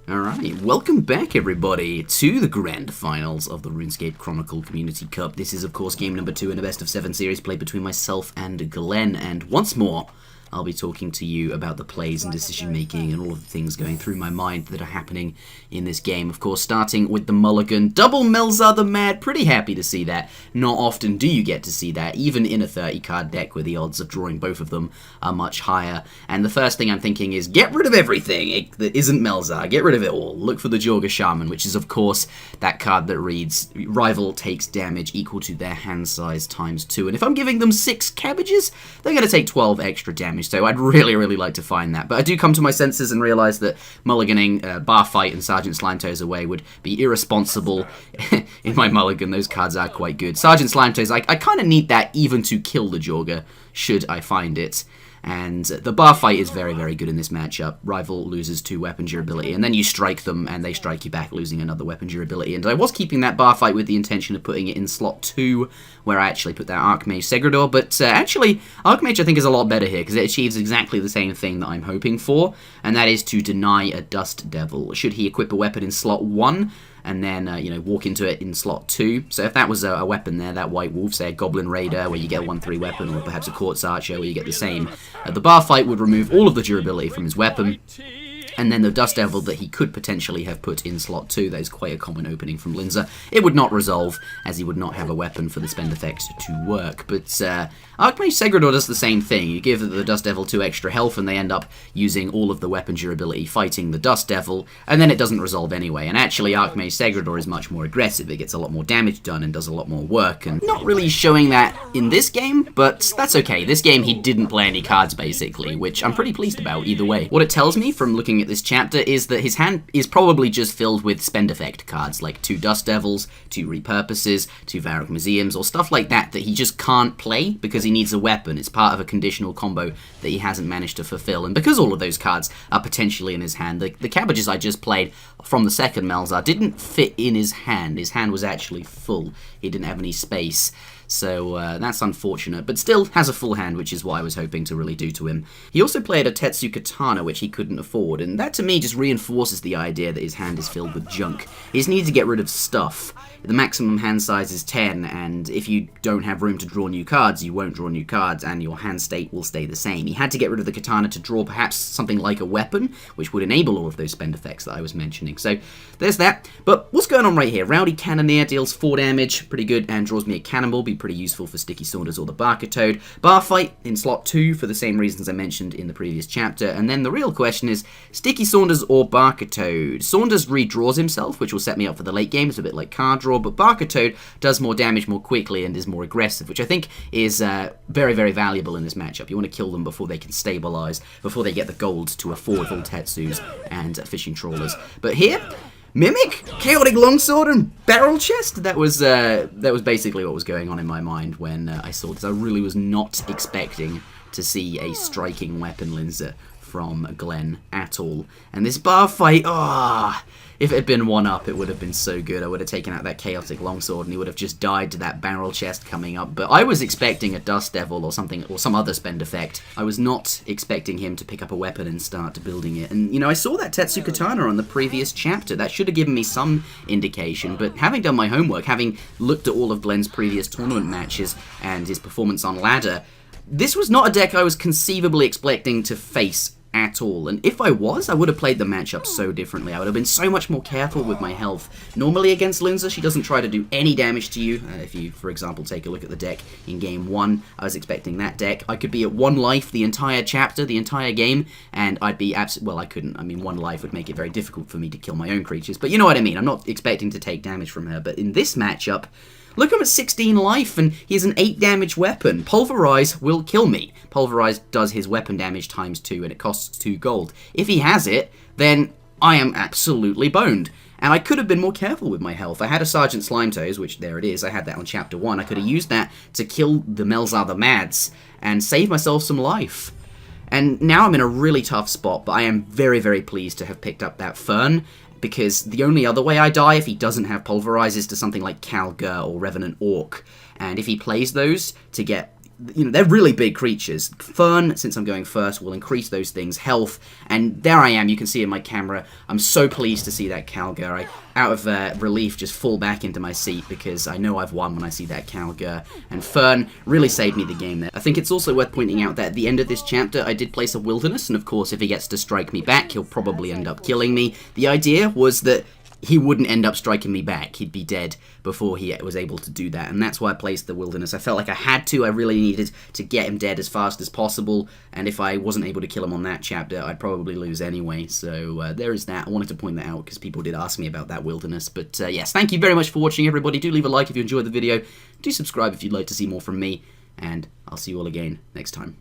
Alright, welcome back everybody to the grand finals of the RuneScape Chronicle Community Cup. This is of course game number 2 in a best of 7 series played between myself and Glenn, and once more I'll be talking to you about the plays and decision making and all of the things going through my mind that are happening in this game. Of course, starting with the mulligan, double Melzar the Mad, pretty happy to see that. Not often do you get to see that, even in a 30 card deck where the odds of drawing both of them are much higher. And the first thing I'm thinking is, get rid of everything that isn't Melzar, get rid of it all. Look for the Jorga Shaman, which is of course that card that reads, rival takes damage equal to their hand size times 2. And if I'm giving them 6 cabbages, they're going to take 12 extra damage. So I'd really like to find that. But I do come to my senses and realise that mulliganing Bar Fight and Sergeant Slimetoes away would be irresponsible in my mulligan. Those cards are quite good. Sergeant Slimetoes, I kind of need that even to kill the Jorga, should I find it. And the Bar Fight is very good in this matchup. Rival loses 2 weapon durability, and then you strike them, and they strike you back, losing another weapon durability. And I was keeping that Bar Fight with the intention of putting it in slot 2, where I actually put that Archmage Segredor, but actually, Archmage I think is a lot better here, because it achieves exactly the same thing that I'm hoping for, and that is to deny a Dust Devil. Should he equip a weapon in slot 1, and then, walk into it in slot 2. So if that was a weapon there, that White Wolf, say a Goblin Raider, where you get a 1/3 weapon, or perhaps a Quartz Archer, where you get the same, the Bar Fight would remove all of the durability from his weapon, and then the Dust Devil that he could potentially have put in slot 2, that is quite a common opening from Linza, it would not resolve, as he would not have a weapon for the spend effect to work. But Archmage Segredor does the same thing. You give the Dust Devil 2 extra health, and they end up using all of the weapon durability fighting the Dust Devil, and then it doesn't resolve anyway. And actually, Archmage Segredor is much more aggressive. It gets a lot more damage done and does a lot more work, and not really showing that in this game, but that's okay. This game, he didn't play any cards, basically, which I'm pretty pleased about either way. What it tells me from looking at this chapter is that his hand is probably just filled with spend effect cards, like 2 Dust Devils, 2 Repurposes, 2 Varrock Museums, or stuff like that he just can't play because he needs a weapon. It's part of a conditional combo that he hasn't managed to fulfill, and because all of those cards are potentially in his hand, the cabbages I just played from the second Melzar didn't fit in his hand. His hand was actually full. He didn't have any space. So that's unfortunate, but still has a full hand, which is what I was hoping to really do to him. He also played a Tetsu Katana, which he couldn't afford, and that to me just reinforces the idea that his hand is filled with junk. He just needs to get rid of stuff. The maximum hand size is 10, and if you don't have room to draw new cards, you won't draw new cards, and your hand state will stay the same. He had to get rid of the Katana to draw perhaps something like a weapon, which would enable all of those spend effects that I was mentioning. So there's that. But what's going on right here? Rowdy Cannoneer deals 4 damage, pretty good, and draws me a Cannonball, be pretty useful for Sticky Saunders or the Barker Toad. Bar Fight in slot 2 for the same reasons I mentioned in the previous chapter, and then the real question is Sticky Saunders or Barker Toad. Saunders redraws himself, which will set me up for the late game. It's a bit like card draw, but Barker Toad does more damage more quickly and is more aggressive, which I think is very valuable in this matchup. You want to kill them before they can stabilize, before they get the gold to afford full Tetsus and fishing trawlers. But here, Mimic, Chaotic Longsword, and Barrel Chest. That was basically what was going on in my mind when I saw this. I really was not expecting to see a striking weapon Linza from Glenn at all. And this Bar Fight, if it had been 1-up, it would have been so good. I would have taken out that Chaotic Longsword and he would have just died to that Barrel Chest coming up. But I was expecting a Dust Devil or something, or some other spend effect. I was not expecting him to pick up a weapon and start building it. And, I saw that Tetsu Katana on the previous chapter. That should have given me some indication. But having done my homework, having looked at all of Glenn's previous tournament matches and his performance on ladder, this was not a deck I was conceivably expecting to face at all, and if I was, I would have played the matchup so differently. I would have been so much more careful with my health. Normally against Linza, she doesn't try to do any damage to you. If you, for example, take a look at the deck in game 1, I was expecting that deck. I could be at 1 life the entire chapter, the entire game, and I'd be well, I couldn't. I mean, 1 life would make it very difficult for me to kill my own creatures, but you know what I mean. I'm not expecting to take damage from her, but in this matchup, look, I'm at 16 life, and he has an 8 damage weapon. Pulverize will kill me. Pulverize does his weapon damage times 2, and it costs 2 gold. If he has it, then I am absolutely boned. And I could have been more careful with my health. I had a Sergeant Slimetoes, which there it is. I had that on chapter 1. I could have used that to kill the Melzar the Mads and save myself some life. And now I'm in a really tough spot, but I am very pleased to have picked up that Fern, because the only other way I die if he doesn't have Pulverize is to something like Calgur or Revenant Orc. And if he plays those to get you know, they're really big creatures. Fern, since I'm going first, will increase those things. Health, and there I am. You can see in my camera. I'm so pleased to see that Calgar. I, out of relief, just fall back into my seat because I know I've won when I see that Calgar. And Fern really saved me the game there. I think it's also worth pointing out that at the end of this chapter, I did place a Wilderness, and of course, if he gets to strike me back, he'll probably end up killing me. The idea was that he wouldn't end up striking me back. He'd be dead before he was able to do that, and that's why I placed the Wilderness. I felt like I had to. I really needed to get him dead as fast as possible, and if I wasn't able to kill him on that chapter, I'd probably lose anyway, so there is that. I wanted to point that out because people did ask me about that Wilderness, but yes, thank you very much for watching, everybody. Do leave a like if you enjoyed the video. Do subscribe if you'd like to see more from me, and I'll see you all again next time.